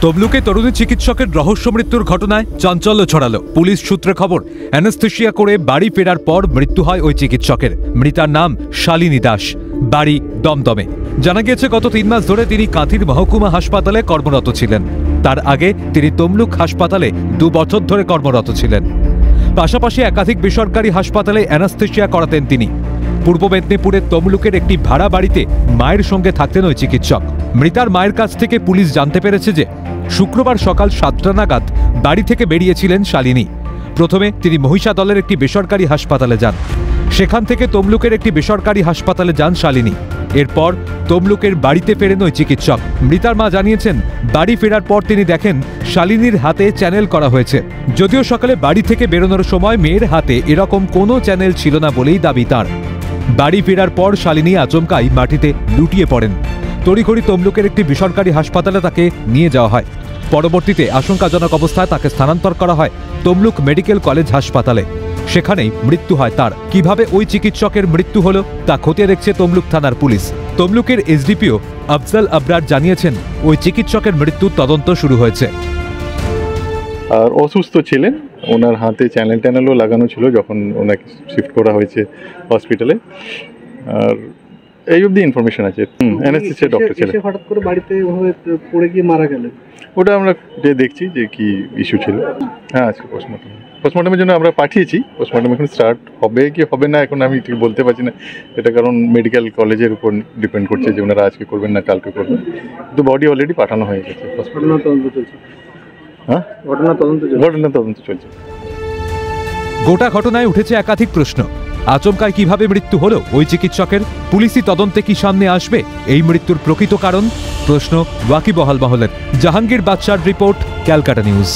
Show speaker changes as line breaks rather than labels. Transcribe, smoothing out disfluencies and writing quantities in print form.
তমলুকে তরুণী চিকিৎসকের রহস্য মৃত্যুর ঘটনায় চাঞ্চল্য ছড়ালো। পুলিশ সূত্রে খবর, অ্যানেস্থেশিয়া করে বাড়ি ফেরার পর মৃত্যু হয় ওই চিকিৎসকের। মৃতার নাম শালিনী দাস, বাড়ি দমদমে। জানা গিয়েছে গত 3 মাস ধরে তিনি কাঁথির মহকুমা হাসপাতালে কর্মরত ছিলেন। তার আগে তিনি তমলুক হাসপাতালে 2 বছর ধরে কর্মরত ছিলেন। পাশাপাশি একাধিক বেসরকারি হাসপাতালে অ্যানেস্থেশিয়া করাতেন তিনি। পূর্ব মেদিনীপুরের তমলুকের একটি ভাড়া বাড়িতে মায়ের সঙ্গে থাকতেন ওই চিকিৎসক। মৃতার মায়ের কাছ থেকে পুলিশ জানতে পেরেছে যে শুক্রবার সকাল 7টা নাগাদ বাড়ি থেকে বেরিয়েছিলেন শালিনী। প্রথমে তিনি মহিষাদলের একটি বেসরকারি হাসপাতালে যান। সেখান থেকে তমলুকের একটি বেসরকারি হাসপাতালে যান শালিনী। এরপর তমলুকের বাড়িতে ফেরেন ওই চিকিৎসক। মৃতার মা জানিয়েছেন, বাড়ি ফেরার পর তিনি দেখেন শালিনীর হাতে চ্যানেল করা হয়েছে। যদিও সকালে বাড়ি থেকে বেরোনোর সময় মেয়ের হাতে এরকম কোনো চ্যানেল ছিল না বলেই দাবি তাঁর। বাড়ি ফেরার পর শালিনী আচমকাই মাটিতে লুটিয়ে পড়েন। তড়িঘড়ি তমলুকের একটি বেসরকারি হাসপাতালে তাকে নিয়ে যাওয়া হয়। পরবর্তীতে আশঙ্কাজনক অবস্থায় তাকে স্থানান্তর করা হয় তমলুক মেডিকেল কলেজ হাসপাতালে। সেখানেই মৃত্যু হয় তার। কিভাবে ওই চিকিৎসকের মৃত্যু হলো তা খতিয়ে দেখছে তমলুক থানার পুলিশ। তমলুকের এসডিপিও আফজাল আবরার জানিয়েছেন, ওই চিকিৎসকের মৃত্যুর তদন্ত শুরু হয়েছে।
আর অসুস্থ ছিলেন, ওনার হাতে চ্যানেলও লাগানো ছিল যখন ওনাকে শিফট করা হয়েছে হসপিটালে। আর এই অবধি ইনফরমেশন আছে। অ্যানেস্থেসিয়া ডক্টর ছিলেন।
হঠাৎ করে বাড়িতে পড়ে গিয়ে মারা গেলেন,
ওটা আমরা দেখছি যে কি ইস্যু ছিল। হ্যাঁ, আজকে পোস্টমর্টমের জন্য আমরা পাঠিয়েছি। পোস্টমর্টম এখন স্টার্ট হবে কি হবে না এখন আমি ঠিক বলতে পারছি না। এটা কারণ মেডিকেল কলেজের উপর ডিপেন্ড করছে যে ওনারা আজকে করবেন না কালকে করবেন। কিন্তু বডি অলরেডি পাঠানো হয়ে গেছে।
ঘটনা তদন্ত চলছে।
হ্যাঁ, ঘটনা তদন্ত চলছে।
গোটা ঘটনায় উঠেছে একাধিক প্রশ্ন। আচমকায় কিভাবে মৃত্যু হলো ওই চিকিৎসকের? পুলিশি তদন্তে কি সামনে আসবে এই মৃত্যুর প্রকৃত কারণ? প্রশ্ন ওয়াকিবহাল মহলের। জাহাঙ্গীর বাদশার রিপোর্ট, ক্যালকাটা নিউজ।